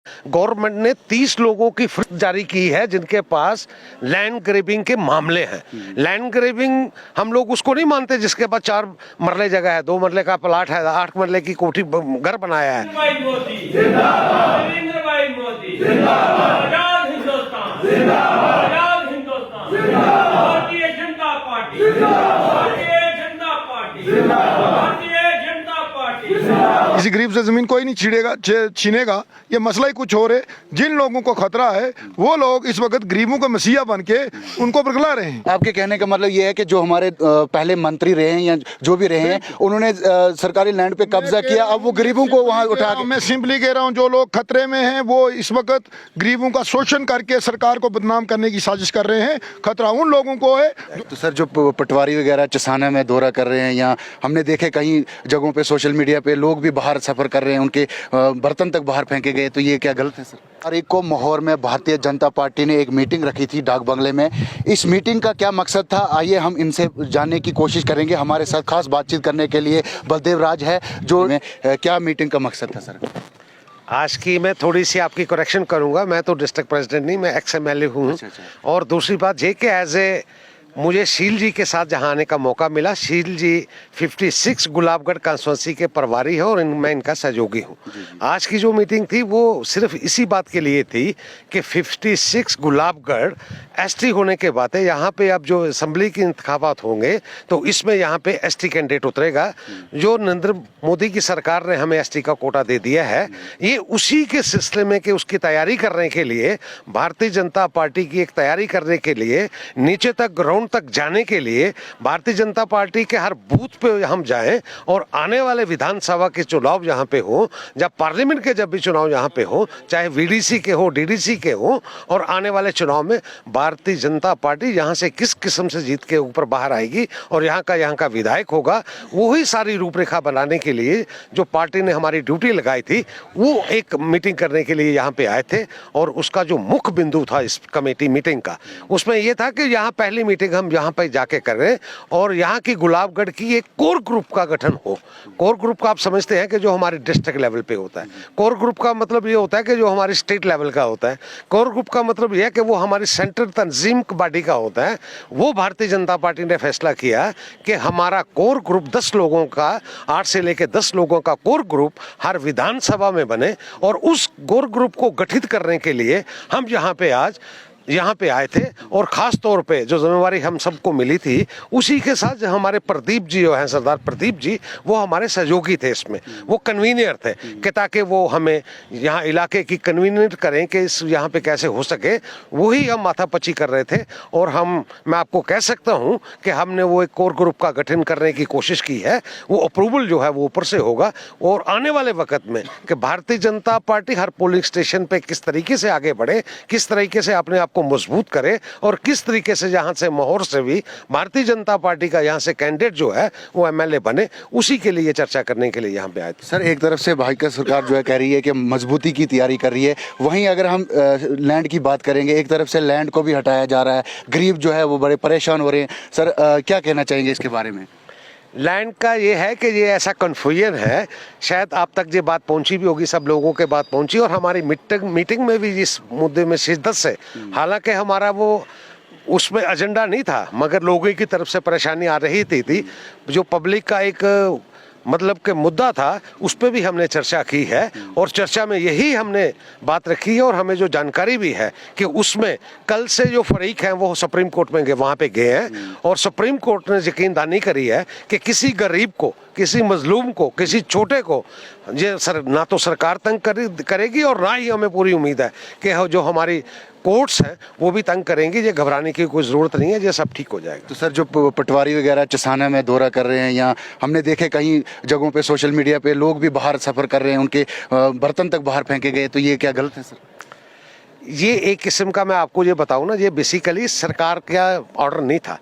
Government ने 30 लोगों की फहरिस्त जारी की है जिनके पास लैंड ग्रेबिंग के मामले हैं। लैंड ग्रेबिंग हम लोग उसको नहीं मानते जिसके पास 4 मरले जगह है, 2 मरले का प्लाट है, 8 मरले की कोठी घर बनाया है। Bharatiya Janata party, Bharatiya Janata party, Bharatiya Janata party. किसी गरीब से जमीन कोई नहीं छीनेगा। ये मसला ही कुछ और है। जिन लोगों को खतरा है वो लोग इस वक्त गरीबों का मसीहा बन के उनको बरगला रहे हैं। आपके कहने का मतलब ये है कि जो हमारे पहले मंत्री रहे हैं या जो भी रहे हैं उन्होंने सरकारी लैंड पे कब्जा किया, अब वो गरीबों को वहां उठा के। मैं सिंपली कह रहा हूं, जो लोग खतरे में हैं वो इस वक्त गरीबों का शोषण करके सरकार को बदनाम करने की साजिश कर रहे हैं। खतरा उन लोगों को है। तो सर, जो पटवारी वगैरह चसाना में दौरा कर रहे हैं, या हमने देखे कई जगहों पे सोशल मीडिया पे लोग भी बाहर सफर कर रहे हैं, उनके बर्तन तक बाहर फेंके गए, तो ये क्या गलत है सर? और एक को मोहर में भारतीय जनता पार्टी ने एक मीटिंग रखी थी डाक बंगले में। इस मीटिंग का क्या मकसद था, आइए हम इनसे जानने की कोशिश करेंगे। हमारे साथ खास बातचीत करने के लिए बलदेव राज है, जो क्या मीटिंग का मकसद था सर? आज की मैं थोड़ी सी आपकी करेक्शन करूंगा। मैं तो डिस्ट्रिक्ट प्रेसिडेंट नहीं, मैं XMLA हूँ। और दूसरी बात ये कि एज ए मुझे शील जी के साथ जहाँ आने का मौका मिला, शील जी 56 गुलाबगढ़ कॉन्स्टिट्यूंसी के प्रभारी है और मैं इनका सहयोगी हूँ। आज की जो मीटिंग थी वो सिर्फ इसी बात के लिए थी कि 56 गुलाबगढ़ ST होने के बाद यहाँ पे अब जो असेंबली के इंतखाबात होंगे तो इसमें यहाँ पे ST कैंडिडेट उतरेगा। जो नरेंद्र मोदी की सरकार ने हमें ST का कोटा दे दिया है, ये उसी के सिलसिले में कि उसकी तैयारी करने के लिए भारतीय जनता पार्टी की एक तैयारी करने के लिए नीचे तक ग्राउंड तक जाने के लिए भारतीय जनता पार्टी के हर बूथ पे हम जाएं और आने वाले विधानसभा के चुनाव यहाँ पे हो, जब पार्लियामेंट के जब भी चुनाव यहाँ पे हो, चाहे VDC के हो, DDC के हो, और आने वाले चुनाव में भारतीय जनता पार्टी यहाँ से किस किस्म से जीत के ऊपर बाहर आएगी और यहाँ का विधायक होगा, वही सारी रूपरेखा बनाने के लिए जो पार्टी ने हमारी ड्यूटी लगाई थी, वो एक मीटिंग करने के लिए यहाँ पे आए थे। और उसका जो मुख्य बिंदु था इस कमेटी मीटिंग का, उसमें यह था कि यहाँ पहली मीटिंग हम यहाँ पे जाके कर रहे हैं और यहाँ की गुलाबगढ़ की एक कोर ग्रुप का गठन हो। कोर ग्रुप का आप समझते हैं कि जो हमारे डिस्ट्रिक्ट लेवल पे होता है। कोर ग्रुप का मतलब ये होता है कि जो हमारी स्टेट लेवल का होता है। कोर ग्रुप का मतलब यह है कि वो हमारी सेंट्रल तंजीम बॉडी का होता है। वो भारतीय जनता पार्टी ने फैसला किया कि हमारा कोर ग्रुप 10 लोगों का, 8 से लेकर 10 लोगों का कोर ग्रुप हर विधानसभा में बने। और उस कोर ग्रुप को गठित करने के लिए हम यहाँ पे आए थे और ख़ास तौर पे जो जिम्मेवारी हम सबको मिली थी, उसी के साथ हमारे प्रदीप जी जो हैं, सरदार प्रदीप जी, वो हमारे सहयोगी थे इसमें, वो कन्वीनियर थे कि ताकि वो हमें यहाँ इलाके की कन्वीनियर करें कि इस यहाँ पे कैसे हो सके, वही हम माथापच्ची कर रहे थे। और मैं आपको कह सकता हूँ कि हमने वो एक कोर ग्रुप का गठन करने की कोशिश की है। वो अप्रूवल जो है वो ऊपर से होगा और आने वाले वक्त में कि भारतीय जनता पार्टी हर पोलिंग स्टेशन पे किस तरीके से आगे बढ़े, किस तरीके से अपने आप को मजबूत करे और किस तरीके से जहां से मोहर से भी भारतीय जनता पार्टी का यहां से कैंडिडेट जो है वो MLA बने, उसी के लिए चर्चा करने के लिए यहां पे आए थे। सर, एक तरफ से भाजपा सरकार जो है कह रही है कि मजबूती की तैयारी कर रही है, वहीं अगर हम लैंड की बात करेंगे, एक तरफ से लैंड को भी हटाया जा रहा है, गरीब जो है वो बड़े परेशान हो रहे हैं। सर, क्या कहना चाहेंगे इसके बारे में? लैंड का ये है कि ये ऐसा कन्फ्यूजन है, शायद आप तक ये बात पहुंची भी होगी, सब लोगों के बात पहुंची और हमारी मीटिंग में भी इस मुद्दे में शिद्दत से, हालांकि हमारा वो उसमें एजेंडा नहीं था, मगर लोगों की तरफ से परेशानी आ रही थी जो पब्लिक का एक मतलब के मुद्दा था, उस पर भी हमने चर्चा की है। और चर्चा में यही हमने बात रखी है और हमें जो जानकारी भी है कि उसमें कल से जो फरीक हैं वो सुप्रीम कोर्ट में वहाँ पे गए हैं और सुप्रीम कोर्ट ने यकीन दहानी करी है कि किसी गरीब को, किसी मजलूम को, किसी छोटे को ये ना तो सरकार तंग करेगी और ना ही हमें पूरी उम्मीद है कि जो हमारी कोर्ट्स हैं वो भी तंग करेंगे। ये घबराने की कोई ज़रूरत नहीं है, ये सब ठीक हो जाएगा। तो सर, जो पटवारी वगैरह चसाना में दौरा कर रहे हैं, या हमने देखे कई जगहों पे सोशल मीडिया पे लोग भी बाहर सफ़र कर रहे हैं, उनके बर्तन तक बाहर फेंके गए, तो ये क्या गलत है सर? ये एक किस्म का मैं आपको ये बताऊं ना, ये बेसिकली सरकार का ऑर्डर नहीं था,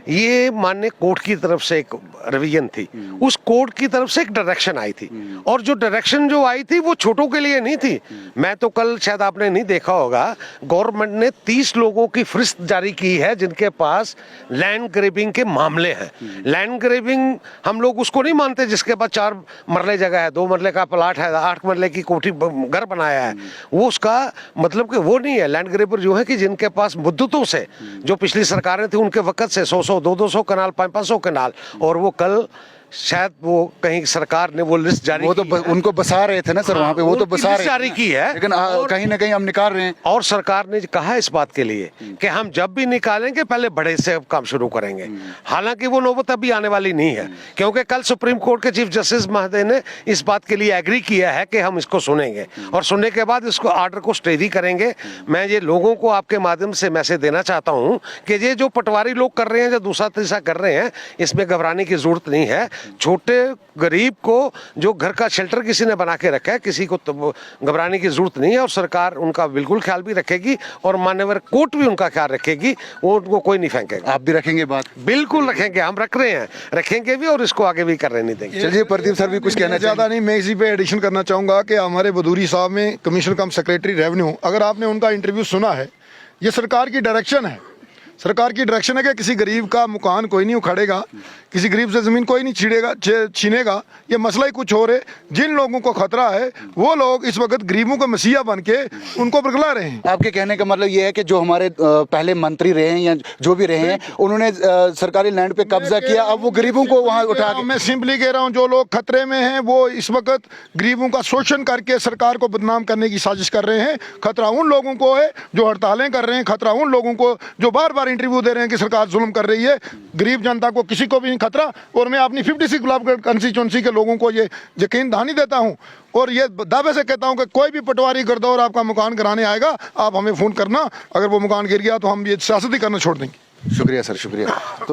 ये माननीय कोर्ट की तरफ से एक रिवीजन थी, उस कोर्ट की तरफ से एक डायरेक्शन आई थी, और जो डायरेक्शन जो आई थी वो छोटों के लिए नहीं थी। मैं तो कल शायद आपने नहीं देखा होगा, गवर्नमेंट ने 30 लोगों की फहरिस्त जारी की है जिनके पास लैंड ग्रेबिंग के मामले हैं। लैंड ग्रेबिंग हम लोग उसको नहीं मानते जिसके पास 4 मरले जगह है, 2 मरले का प्लाट है, 8 मरले की कोठी घर बनाया है, वो उसका मतलब कि वो नहीं है। लैंड ग्रेबर जो है कि जिनके पास मुद्दतों से, जो पिछली सरकारें थी उनके वक्त से 100-100 200-200 कनाल 500-500 कनाल, और वो कल शायद वो कहीं सरकार ने वो लिस्ट जारी वो तो की है। उनको बसा रहे थे ना सर, वहाँ पे वो तो उनकी बसा लिस्ट रहे जारी की है, लेकिन और कहीं ना कहीं हम निकाल रहे हैं। और सरकार ने कहा इस बात के लिए कि हम जब भी निकालेंगे पहले बड़े से काम शुरू करेंगे। हालांकि वो नौबत अभी आने वाली नहीं है, क्योंकि कल सुप्रीम कोर्ट के चीफ जस्टिस महोदय ने इस बात के लिए एग्री किया है कि हम इसको सुनेंगे, और सुनने के बाद इसको ऑर्डर को स्टे भी करेंगे। मैं ये लोगों को आपके माध्यम से मैसेज देना चाहता हूँ कि ये जो पटवारी लोग कर रहे हैं, जो दूसरा तीसरा कर रहे हैं, इसमें घबराने की जरूरत नहीं है। छोटे गरीब को जो घर का शेल्टर किसी ने बना के रखा है, किसी को तो घबराने की जरूरत नहीं है, और सरकार उनका बिल्कुल ख्याल भी रखेगी, और मान्यवर कोर्ट भी उनका ख्याल रखेगी, वो उनको कोई नहीं फेंकेगा। आप भी रखेंगे बात? बिल्कुल रखेंगे, हम रख रहे हैं, रखेंगे भी, और इसको आगे भी करने नहीं देंगे। चलिए प्रदीप सर भी कुछ कहना ज़्यादा नहीं, मैं इसी पे एडिशन करना चाहूँगा कि हमारे बदूरी साहब में कमिश्नर कम सेक्रेटरी रेवेन्यू, अगर आपने उनका इंटरव्यू सुना है, ये सरकार की डायरेक्शन है। सरकार की डायरेक्शन है कि किसी गरीब का मकान कोई नहीं उखाड़ेगा, किसी गरीब से ज़मीन कोई नहीं छीनेगा। ये मसला ही कुछ और है। जिन लोगों को खतरा है वो लोग इस वक्त गरीबों का मसीहा बन के उनको बरगला रहे हैं। आपके कहने का मतलब ये है कि जो हमारे पहले मंत्री रहे हैं या जो भी रहे हैं, उन्होंने सरकारी लैंड पे कब्जा किया, अब वो गरीबों को वहाँ उठा के। मैं सिंपली कह रहा हूँ, जो लोग खतरे में हैं वो इस वक्त गरीबों का शोषण करके सरकार को बदनाम करने की साजिश कर रहे हैं। खतरा उन लोगों को है जो हड़तालें कर रहे हैं, खतरा उन लोगों को जो बार बार इंटरव्यू दे रहे हैं कि सरकार जुल्म कर रही है। गरीब जनता को किसी को भी नहीं खतरा, और मैं अपनी 56 गुलाबगढ़ कंस्टिट्यूंसी के लोगों को ये यकीन दहानी देता हूं, और ये दावे से कहता हूं कि कोई भी पटवारी गिरदौर आपका मकान गिराने आएगा, आप हमें फ़ोन करना। अगर वो मकान गिर गया तो हम ये सियासत ही करना छोड़ देंगे। शुक्रिया सर, शुक्रिया। तो